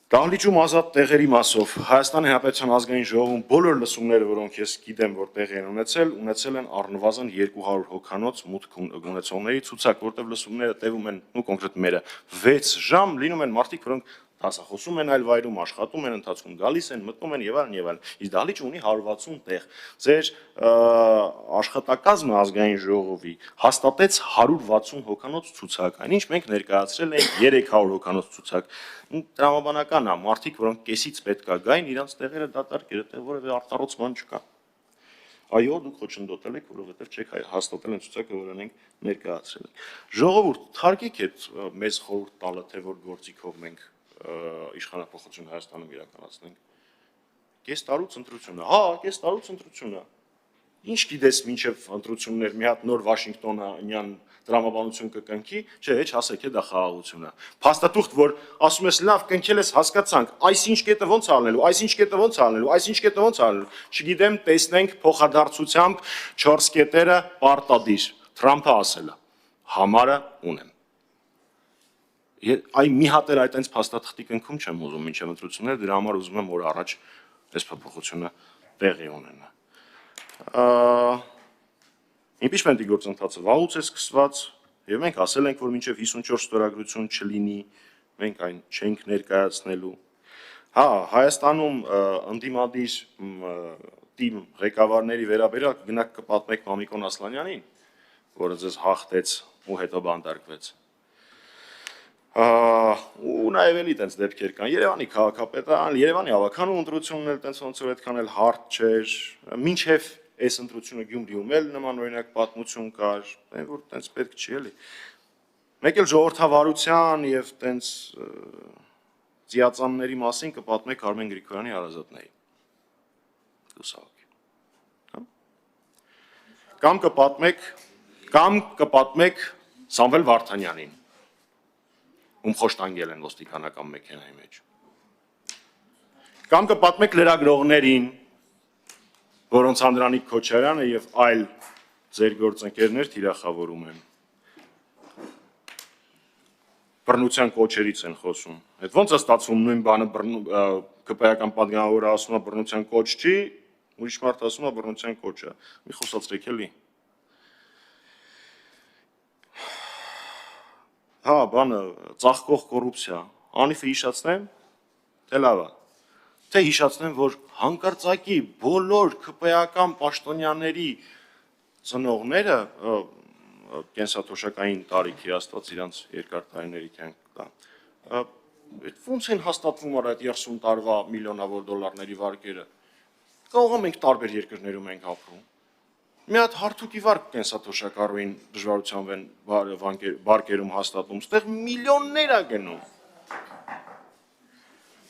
Դահլիճում ազատ տեղերի մասով Հայաստանի Հանրապետության ազգային ժողովում բոլոր լսումները, որոնք ես գիտեմ, որ տեղի են ունեցել են առնվազն 200 հոգանոց մուտք ունեցողների ցուցակ, որտեղ լսումները տևում են, կոնկրետ մերը 6 ժամ, լինում են մարդիկ, որոնք դասախոսում են այլ վայրում, աշխատում են, ընթացքում գալիս են, մտնում են եւ այլն եւ այլն։ Իսկ դահլիճը ունի 160 տեղ։ Ձեր աշխատակազմը ազգային ժողովի հաստատեց 160 հոգանոց ցուցակ, այնինչ մենք ներկայացրել ենք 300 հոգանոց ցուցակ։ Տրամաբանական է, մարդիկ, որոնք կեսից պետք է գային, իրանց տեղերը դատարկ էր, այդտեղ որևէ արտառոցման չկա։ Այո, դուք խոչընդոտել եք, որովհետև չեք հաստատել են ցուցակը, որը մենք ներկայացրել ենք։ Ժողովուրդ, թարգեք այդ մեզ խորհուրդ տալը, թե որ գործիքով մենք իշխանապողություն Հայաստանում իրականացնենք։ Կես տարուց ընտրություն է։ Հա, կես տարուց ընտրություն է։ Ինչ գիտես մինչև ընտրություններ մի հատ նոր Վաշինգտոնյան տրամաբանություն կկնքի, չէ, հեչ հասեք է դա խաղաղություն է։ Փաստաթուղթ, որ ասում ես լավ կնքել ես, հասկացանք, այսինչ կետը ոնց անելու, այսինչ կետը ոնց անելու, այսինչ կետը ոնց անելու։ Չգիտեմ, տեսնենք փոխադարձությամբ 4 կետերը պարտադիր։ Թրամփը ասել է։ Համարը ունեմ։ Այ մի հատ էլ այտենց փաստաթղթի կնքում չեմ ուզում մինչև ընտրությունները, դրա համար ուզում եմ որ առաջ այս փոփոխությունը տեղի ունենա։ Իմպիչմենտի գործընթացը վաղուց է սկսված, եւ մենք ասել ենք, որ մինչև 54 ստորագրություն չլինի, մենք այն չենք ներկայացնելու։ Հա, Հայաստանում ընդդիմադիր թիմ ղեկավարների վերաբերյալ գնաք կպատմեք Մամիկոն Ասլանյանին, որը ձեզ հաղթեց ու հետո բանտարկվեց։ Ու նաև էլի տենց դեպքեր կան, Երևանի քաղաքապետարան, Երևանի ավականու ընտրությունն էլ տենց ոնց որ այդքան էլ հարթ չէր, մինչև այս ընտրությունը Գյումրիում էլ նման օրինակ պատմություն կար, որ տենց պետք չի էլի։ Մեկ էլ ժողովրդավարության եւ տենց ծիածանների մասին կպատմեք Արմեն Գրիգորյանի հարազատների։ Հա։ Կամ կպատմեք Սամվել Վարդանյանին, ում խոշտանգել են ոստիկանական մեքենայի մեջ։ Կամ կպատմեք լրագրողներին, որոնց Անդրանիկ Քոչարյանը եւ այլ ձեր գործընկերներ թիրախավորում են։ Բռնության կոչերից են խոսում։ Այդ ո՞նց է ստացվում նույն բանը ԿՊ-ական պատգամավորը ասում է բռնության կոչ չի, ուրիշ մարդ ասում է բռնության կոչ է։ Մի խոսացրեք էլի։ Հա, բանը ծաղկող կոռուպցիա, անիվը հիշացնեմ, թե լավ է։ Թե հիշացնեմ, որ հանկարծակի բոլոր ԿՊ-ական պաշտոնյաների ծնողները կենսաթոշակային տարիքի Աստված իրանց երկար տարիների կյանք տա։ Ոնց են հաստատվում այդ 30 տարվա միլիոնավոր դոլարների վարկերը։ Կարող է մենք տարբեր երկրներում ենք ապրում։ Մի հատ հարթուկի վարկ կենսաթոշակառուին դժվարությամբ են վարկերում հաստատում, ստեղ միլիոններ է գնում։